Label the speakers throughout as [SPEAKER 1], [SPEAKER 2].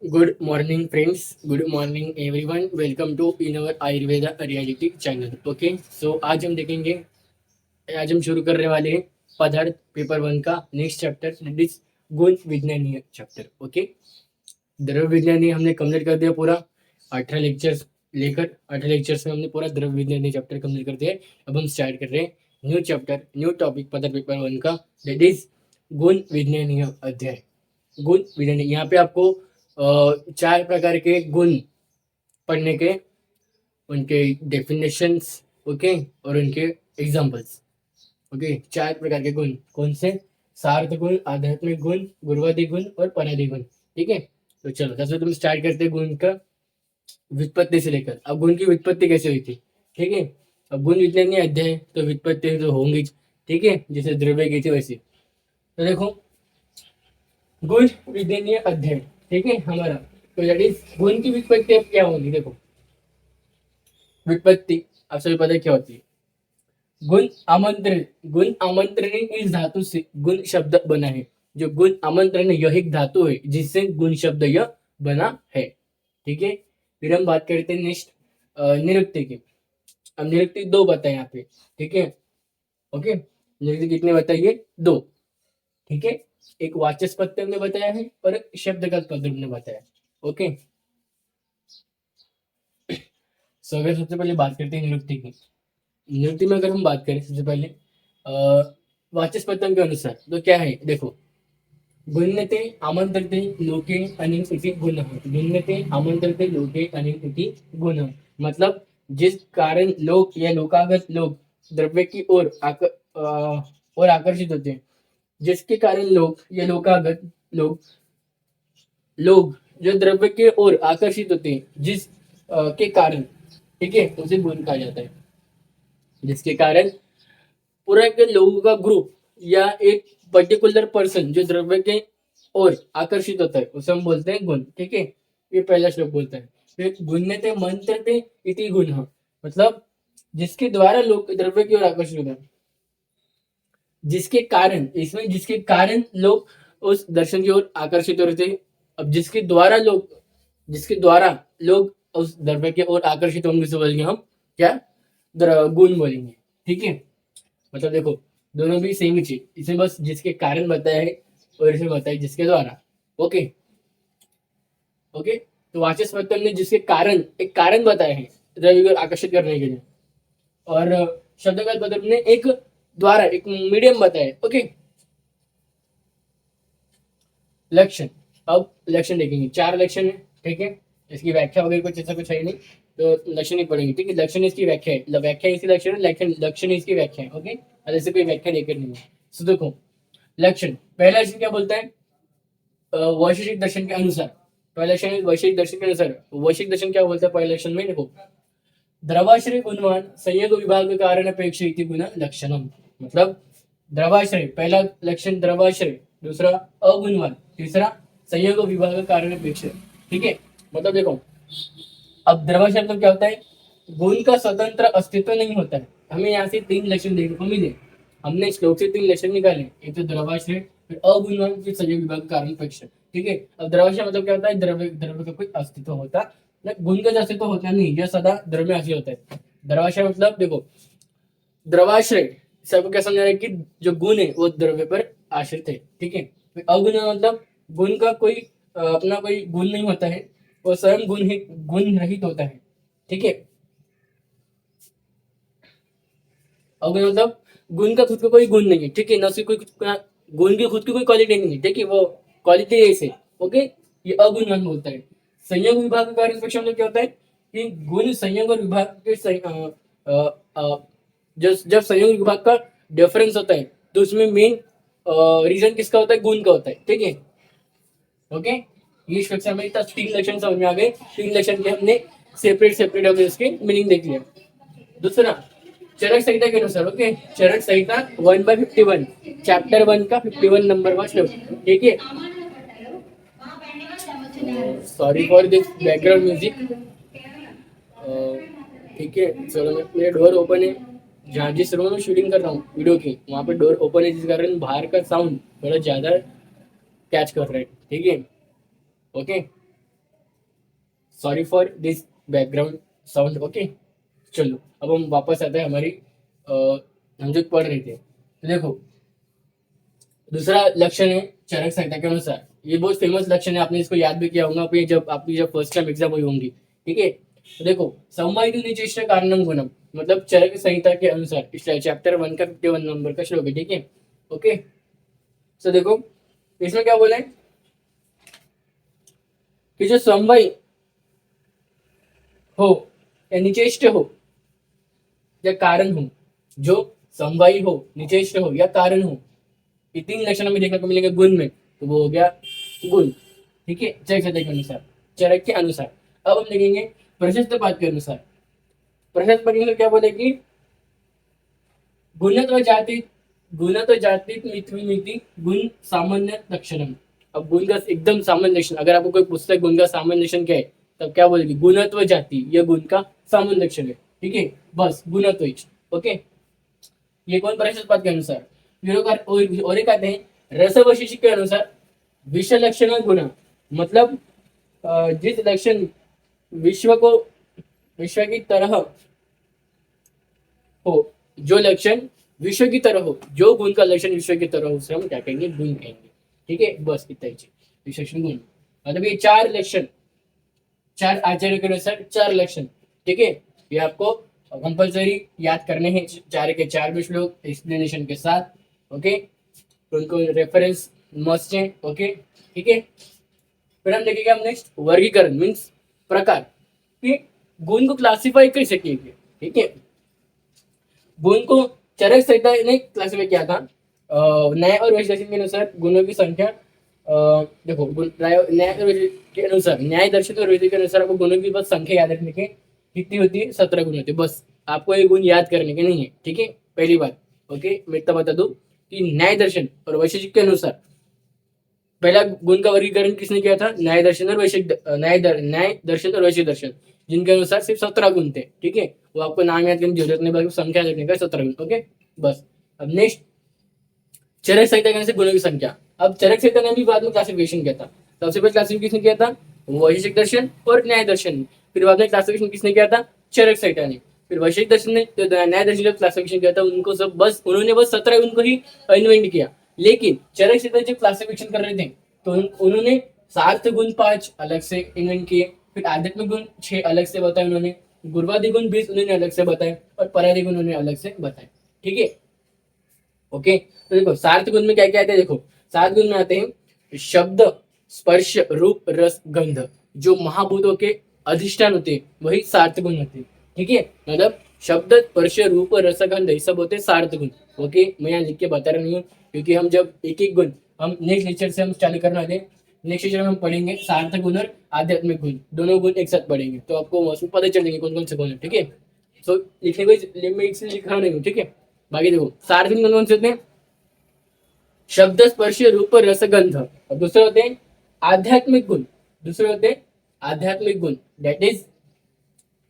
[SPEAKER 1] Good morning, friends. Good morning, everyone. Welcome to in our Ayurveda reality channel. Okay, so आज हम शुरू करने वाले हैं पदार्थ पेपर 1 का नेक्स्ट चैप्टर, दैट इज गुण विज्ञानीय चैप्टर. ओके, द्रव्य विज्ञानी हमने कंप्लीट कर दिया पूरा 18 लेक्चर्स लेकर. 18 लेक्चर्स में हमने पूरा द्रव्य विज्ञानी चैप्टर कंप्लीट कर दिया है. अब हम स्टार्ट कर रहे हैं न्यू चैप्टर, न्यू टॉपिक पदार्थ पेपर 1 का, दैट इज गुण विज्ञानीय अध्याय. गुण विज्ञानी, यहाँ पे आपको 4 प्रकार के गुण पढ़ने के, उनके डेफिनेशंस, ओके, और उनके एग्जांपल्स. ओके, 4 प्रकार के गुण कौन से? सार्थ गुण, आध्यात्मिक गुण, गुरुवादी गुण और परादी गुण. ठीक है, तो चलो सबसे तुम स्टार्ट करते हैं गुण का व्युत्पत्ति से लेकर. अब गुण की व्युत्पत्ति कैसे हुई थी? ठीक है, अब गुण विज्ञानी अध्याय तो व्युत्पत्ति तो होंगी. ठीक है, जैसे द्रव्य की थी वैसी. तो देखो गुण विज्ञानीय अध्ययन, ठीक है हमारा, तो दैट इज गुण की व्युत्पत्ति अब क्या होगी. देखो व्युत्पत्ति आप सभी पता है क्या होती है. गुण आमंत्रण, गुण आमंत्रण इस धातु से गुण शब्द बना है. जो गुण आमंत्रण यह एक धातु है जिससे गुण शब्द यह बना है. ठीक है, फिर हम बात करते हैं नेक्स्ट निरुक्ति की. अब निरुक्ति 2 बताए यहाँ पे. ठीक है, ओके, निरुक्ति कितने बताइए? 2. ठीक है, एक वाचस्पत्य हमने बताया है और एक शब्दगत पद हमने बताया. ओके, सो अगर सबसे पहले बात करते हैं निरुक्ति की. निरुक्ति में अगर हम बात करें सबसे पहले वाचस्पत्य के अनुसार तो क्या है. देखो गुण्यते आमंत्रते लोके अनिल इति गुणः. गुण्यते आमंत्रते लोके अनिल इति गुणः, मतलब जिस कारण लोग या लोकागत लोग द्रव्य की ओर आकर्षित होते हैं. जिसके कारण लोग या लोकागत लोग लोग जो द्रव्य के ओर आकर्षित होते हैं, जिस के कारण, ठीक है, उसे गुण कहा जाता है. जिसके कारण पूरा एक लोगों का ग्रुप या एक पर्टिकुलर पर्सन जो द्रव्य के ओर आकर्षित होता है उसे हम बोलते हैं गुण. ठीक है, ये पहला श्लोक बोलता है. फिर गुण्यते मंत्रते इति गुणः, मतलब जिसके द्वारा लोग द्रव्य की ओर आकर्षित होते हैं. जिसके कारण, इसमें जिसके कारण लोग उस दर्शन की ओर आकर्षित हो रहे थे. अब जिसके द्वारा लोग उस द्रव्य की ओर आकर्षित होंगे उसे बोलेंगे हम क्या? गुण बोलेंगे. ठीक है, मतलब देखो दोनों भी सेम ही चीज, इसमें बस जिसके कारण बताया है और इसमें बताया जिसके द्वारा. ओके ओके, तो वाचस्पत्य ने जिसके कारण, एक कारण बताया है द्रव्य को आकर्षित करने के लिए, और शब्दगत पद ने एक द्वारा, एक मीडियम बताया. ओके, लक्षण. अब लक्षण देखेंगे, 4 लक्षण है. ठीक है, इसकी व्याख्या वगैरह कुछ ऐसा कुछ है नहीं, तो लक्षण ही पढ़ेंगे. ठीक है, लक्षण इसकी व्याख्या है, व्याख्या इसकी लक्षण है, लक्षण इसकी व्याख्या है. ओके, ऐसे कोई व्याख्या लेकर नहीं है. तो देखो लक्षण, पहला लक्षण क्या बोलता है? वैशेषिक दर्शन के अनुसार. पहला लक्षण वैशेषिक दर्शन के अनुसार. वैशेषिक दर्शन क्या बोलता है पहले लक्षण में? देखो द्रवाश्रय गुणवान संयोग विभाग कारण अपेक्षा इति गुण लक्षणम, मतलब द्रवाश्रय, पहला लक्षण द्रवाश्रय, दूसरा अगुणवान, तीसरा संयोग विभाग कारण अपेक्षा. ठीक है, मतलब देखो अब द्रवाश्रय मतलब क्या होता है? गुण का स्वतंत्र अस्तित्व नहीं होता है. हमें यहाँ से 3 लक्षण देखने को मिले. हमने श्लोक से 3 लक्षण निकाले, एक तो द्रवाश्रय, फिर अगुणवान, फिर संयोग विभाग कारण अपेक्षा. ठीक है, अब द्रवाश्रय मतलब क्या होता है? द्रव्य द्रव्य का कोई अस्तित्व होता, गुण का अस्तित्व होता नहीं, यह सदा द्रव्य आश्रित होता है. द्रवाश्रय मतलब देखो द्रवाश्रय सबको क्या समझा है कि जो गुण है वो द्रव्य पर आश्रित है. ठीक है, अगुण मतलब गुण का कोई अपना कोई गुण नहीं होता है, वो स्वयं गुण रहित होता है. ठीक है, अवगुण मतलब गुण का खुद का कोई गुण नहीं है. ठीक है, न से कोई गुण की खुद की कोई क्वालिटी नहीं है. ठीक है, वो क्वालिटी ऐसे. ओके, ये अगुण बोलता है. संयोग विभाग का कार्य मतलब क्या होता है कि गुण संयोग और विभाग के जब संयोग विभाग का डिफरेंस होता है तो उसमें मेन रीजन किसका होता है? गुण का होता है. ठीक है, ओके, ये कक्षा में 3 लक्षण समझ में आ गए. 3 लक्षण के हमने सेपरेट सेपरेट होकर इसके मीनिंग देख लिया. दूसरा चरक संहिता के अनुसार. ओके, चरक संहिता 1/51, चैप्टर 1 का 51 नंबर का श्लोक. ठीक है, sorry for this background music. ठीक है, चलो मेरे डोर ओपन है, जहाँ जिस रूम में शूटिंग कर रहा हूँ वीडियो की, वहाँ पे डोर ओपन है, जिस कारण बाहर का साउंड थोड़ा ज्यादा कैच कर रहा है. ठीक है, okay, sorry for this background sound. Okay, चलो अब हम वापस आते हैं हमारी हम जो पढ़ रहे थे। तो देखो, दूसरा लक्षण है चरक संहिता के अनुसार। ये बहुत फेमस लक्षण है, आपने इसको याद भी किया होगा अपनी जब आपकी जब फर्स्ट टाइम एग्जाम हुई होंगी। ठीक है, तो देखो, संवाहित निचेष्ट कारणम गुणम, मतलब चरक संहिता के अनुसार, इसलिए चैप्टर 1 का 51 नंबर का श्लोक है। ठीक है, ओके। तो देखो इसमें क्या बोला है कि जो समवाय हो या निचेष्ट हो या कारण हो, जो समवायी हो, निचेष्ट हो या कारण हो, ये तीन लक्षण हमें देखने को मिलेंगे गुण में। तो वो हो गया गुण। ठीक है, चरक संहिता के अनुसार, चरक के अनुसार। अब हम देखेंगे प्रशस्त पाठ के अनुसार। प्रशस्त पाठ के अनुसार क्या बोलेगी, गुणत्व जाति मिति गुण सामान्य लक्षणम। अब गुण का एकदम सामान्य लक्षण, अगर आपको कोई पुस्तक गुण का सामान्य लक्षण क्या है, तब क्या बोलेगी, गुणत्व जाति, यह गुण का सामान्य लक्षण है। ठीक है, बस गुणत्व। ओके, ये कौन प्रशस्त पाठ के अनुसार। और एक आते हैं रस वैशेषिक के अनुसार, विषय लक्षण गुण, मतलब जिस लक्षण विश्व की तरह हो, जो लक्षण विश्व की तरह हो, जो गुण का लक्षण विश्व की तरह हो, उसे हम क्या कहेंगे, गुण कहेंगे। ठीक है, बस इतना ही विशेषण गुण, मतलब ये चार लक्षण, चार आचार्य के अनुसार चार लक्षण। ठीक है, ये आपको कंपल्सरी याद करने हैं, चार के चार भी श्लोक एक्सप्लेनेशन के साथ। ओके, तो उनको रेफरेंस मस्ट है। ओके, ठीक है। फिर हम देखेंगे हम नेक्स्ट वर्गीकरण मीन्स प्रकार, कि गुण को क्लासिफाई कैसे किए। ठीक है, गुण को चरक संहिता ने क्लासिफाई किया था न्याय और वैशेषिक के अनुसार गुणों की संख्या। देखो, न्याय और वैशेषिक के अनुसार, न्याय दर्शित और वैशेषिक के अनुसार आपको गुणों की बस संख्या याद रखने की, कितनी होती है, 17 गुण होती है। बस आपको ये गुण याद करने के नहीं है। ठीक है, पहली बात। ओके, मैं इतना बता दूं कि न्याय दर्शन और वैशेषिक के अनुसार पहला गुण का वर्गीकरण किसने किया था, न्याय दर्शन और वैशेषिक, न्याय दर्शन और वैशेषिक दर्शन, जिनके अनुसार सिर्फ 17 गुण थे। ठीक है, वो आपको नाम याद करने की जरूरत नहीं, बल्कि संख्या देखने का 17 गुण। ओके, बस। अब नेक्स्ट चरक संहिता से गुणों की संख्या। अब चरक संहिता ने भी बाद में क्लासिफिकेशन किया था। सबसे पहले क्लासिफिकेशन किसने किया था, वैशेषिक दर्शन और न्याय दर्शन। फिर बाद में क्लासिफिकेशन किसने किया था, चरक संहिता ने। फिर वैशेषिक दर्शन ने, न्याय दर्शन ने क्लासिफिकेशन किया था, उनको सब बस उन्होंने बस 17 गुण को ही इन्वेंट किया। लेकिन चरक संहिता जब क्लासिफिकेशन कर रहे थे, तो उन्होंने सार्थ गुण 5 अलग से इन्वेंट किए, फिर आध्यात्मिक गुण 6 अलग से बताए उन्होंने, गुरुवादी गुण 20 उन्होंने अलग से बताए, और परादी गुण उन्होंने अलग से बताए। ठीक है, ओके। तो देखो सार्थ गुण में क्या क्या आते हैं, देखो सात गुण में आते हैं शब्द, स्पर्श, रूप, रस, गंध। जो महाभूतों के अधिष्ठान होते हैं वही सार्थ गुण होते हैं। ठीक है, मतलब शब्द, स्पर्श, रूप, रस, गंध, ये सब होते हैं सार्थ गुण। ओके, मैं यहाँ लिख के बता रहा नहीं हूँ, क्योंकि हम जब एक एक गुण हम नेक्स्ट लेक्चर से हम चालू करना है, नेक्स्ट लेक्चर में हम पढ़ेंगे सार्थ गुण और आध्यात्मिक गुण, दोनों गुण एक साथ पढ़ेंगे, तो आपको उसमें पता चल जाएंगे कौन कौन से गुण है। ठीक है, सो लिखने को मैं इसलिए लिख रहा नहीं हूँ। ठीक है, बाकी देखो सार्थ गुण कौन कौन से होते हैं, शब्द, स्पर्श, रूप, रस, गंध। और दूसरे होते हैं आध्यात्मिक गुण, दूसरे होते हैं आध्यात्मिक गुण, दैट इज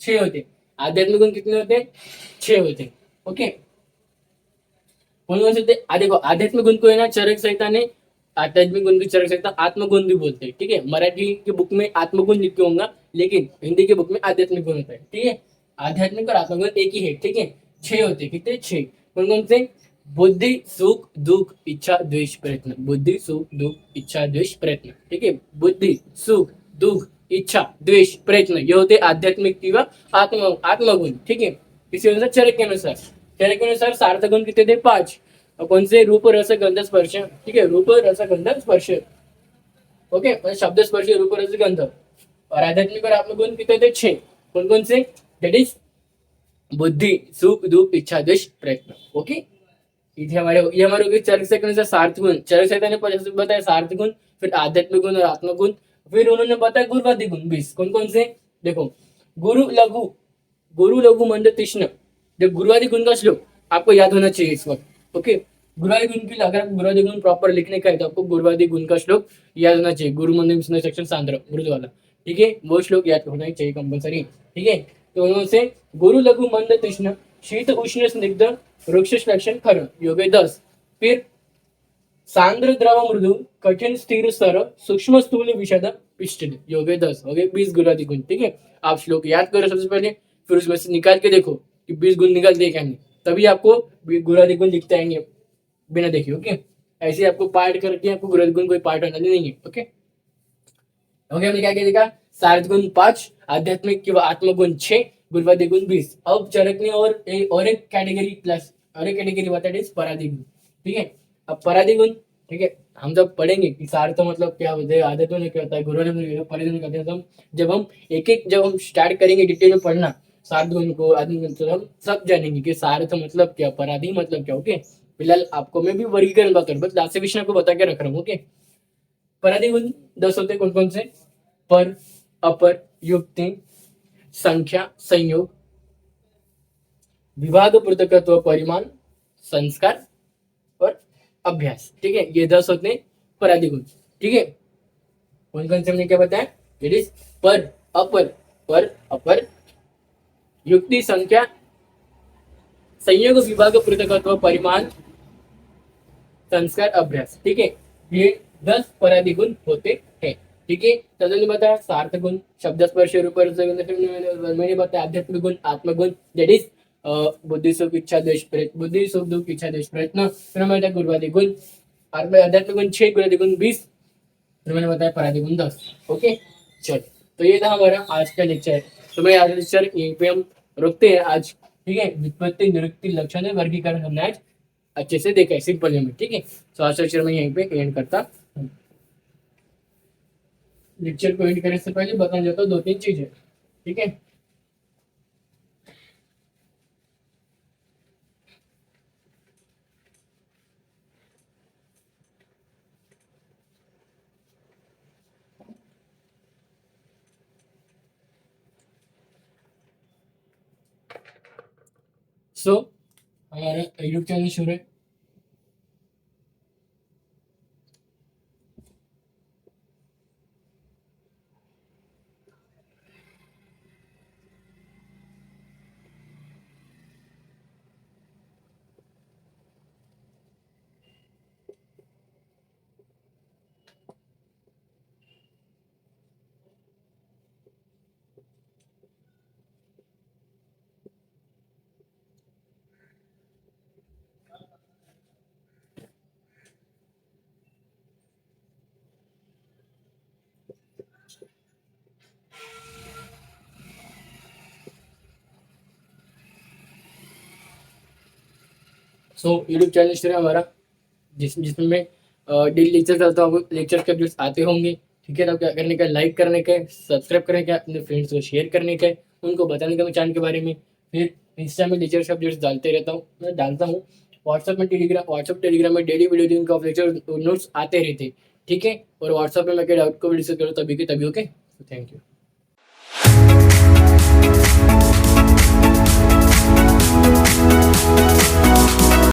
[SPEAKER 1] 6 होते हैं। आध्यात्मिक गुण कितने होते हैं, 6 होते हैं। ओके, कौन कौन से होते हैं, देखो आध्यात्मिक गुण को है ना चरक संहिता ने, आध्यात्मिक गुण की चरक संहिता आत्मगुण भी बोलते हैं। ठीक है, मराठी की बुक में आत्मगुण लिख के होगा, लेकिन हिंदी की बुक में आध्यात्मिक गुण होता है। ठीक है, आध्यात्मिक और आत्मगुण एक ही है। ठीक है, 6 होते हैं, कितने, 6। कौन कौन से, बुद्धि, सुख, दुख, इच्छा, द्वेष, प्रयत्न। बुद्धि, सुख, दुख, इच्छा, द्वेष, प्रयत्न। ठीक है, बुद्धि, सुख, दुख, इच्छा, द्वेष, प्रयत्न, ये होते आध्यात्मिक किंवा आत्मगुण। ठीक है, इसी अनुसार चरक के अनुसार, चरक के अनुसार सार्थ गुण कितने थे, 5। और कौन से, रूप, रस, गंध, स्पर्श। ठीक है, रूप, रस, गंध, स्पर्श। ओके, शब्द, स्पर्श, रूप, रस, गंध। और आध्यात्मिक और आत्मगुण कितने थे, 6। कौन कौन से, दैट इज बुद्धि, सुख, दुख, इच्छा, द्वेष, प्रयत्न। ओके, ये हमारे हो गए चरक संहिता के अनुसार सार्थ गुण। चरक संहिता ने पहले बताया सार्थ गुण, फिर आध्यात्मिक गुण और आत्मगुण, फिर उन्होंने बताया गुरुवादी गुण 20। कौन कौन से, देखो गुरु लघु मंद तीक्ष्ण। जब गुरुवादी गुण का श्लोक आपको याद होना चाहिए इस वक्त। ओके, गुरुवादी गुण की अगर आपको गुरुवादी गुण प्रॉपर लिखने का है, तो आपको गुरुवादी गुण का श्लोक याद होना चाहिए, गुरु मंद सेक्शन सांद्र गुरु वाला। ठीक है, वो श्लोक याद होना ही चाहिए कंपल्सरी। ठीक है, तो उनसे गुरु लघु मंद तीक्ष्ण, शीत उष्ण स्निग्ध, वृक्ष लक्षण खर, योगे 10। फिर सांद्र द्रव मृदु, कठिन स्थिर स्तर, सूक्ष्म स्थूल विषद, पिछले, ये हो गए 10, हो गए 20 गुणादि गुण। ठीक है, आप श्लोक याद करो सबसे पहले, फिर उसमें से निकाल के देखो कि 20 गुण निकाल दिए क्या नहीं, तभी आपको गुणादि गुण लिखते आएंगे बिना देखे। ओके, ऐसे आपको पार्ट करके आपको गुणादि गुण कोई पार्ट बनाने नहीं है। ओके, हमने क्या क्या देखा, सार्थ गुण 5, आध्यात्मिक किंवा आत्मगुण 6, गुणवादी गुण 20। अब चरकने और एक कैटेगरी प्लस और एक कैटेगरी बता इज पराधी गुण। ठीक है, अब पराधी गुण, ठीक है, हम जब पढ़ेंगे कि सार्थ मतलब क्या होता है, आदतों में क्या होता है, गुरुवादी गुण पराधी गुण कहते हैं, तो जब हम स्टार्ट करेंगे डिटेल में पढ़ना सार्थ गुण को, आदि गुण, तो हम सब जानेंगे कि सार्थ मतलब क्या, पराधी मतलब क्या। ओके, फिलहाल आपको मैं भी वर्गीकरण बता रहा हूँ, बस लास्ट विषय आपको बता के रख रहा हूँ। ओके, पराधी गुण 10 होते, कौन कौन से, पर, अपर, युक्ति, संख्या, संयोग, विभाग, पृथकत्व, परिमाण, संस्कार और अभ्यास। ठीक है, ये 10 होते हैं पराधी गुण। ठीक है, कौन कौन से हमने क्या बताया, इट इज पर, अपर, युक्ति, संख्या, संयोग, विभाग, पृथकत्व, परिमाण, संस्कार, अभ्यास। ठीक है, ये 10 पराधी गुण होते हैं। ठीक है, तदन बताया सार्थ गुण, शब्द स्पर्श रूप मैंने बताया आध्यात्मिक गुण, आत्मगुण, दैट इज बुद्धि सुख इच्छा द्वेष प्रयत्न, बुद्धि सुख दुख इच्छा द्वेष प्रयत्न। फिर मैंने बताया गुणवादी गुण, आध्यात्मिक गुण 6, गुणवादी गुण 20, फिर मैंने बताया पराधी गुण 10। ओके, चलो, तो ये था हमारा आज का लेक्चर। तो मैं आज लेक्चर यहीं पे हम रुकते हैं आज। ठीक है, व्युत्पत्ति, निरुक्ति, लक्षण, वर्गीकरण हमने आज अच्छे से देखा है सिंपल में। ठीक है, तो आज लेक्चर में यहीं पे एंड करता हूं। लेक्चर को एंड करने से पहले बताना चाहता हूँ 2-3 चीजें। ठीक है, सो हमारा यूट्यूब चैनल शुरू है। सो यूट्यूब चैनल शुरू है हमारा, जिसमें मैं डेली लेक्चर करता हूँ, लेक्चर के अपडेट्स आते होंगे। ठीक है, तो क्या करने का, लाइक करने का, सब्सक्राइब करने का, अपने फ्रेंड्स को शेयर करने का, उनको बताने का मैं चैनल के बारे में। फिर इंस्टा में लेक्चर के अपडेट्स डालते रहता हूँ, मैं डालता हूँ। व्हाट्सअप टेलीग्राम में daily video link of lecture notes आते रहते। ठीक है, और व्हाट्सअप में मैं क्या डाउट को भी डिस्कस करूँ तभी के तभी। Okay, thank you.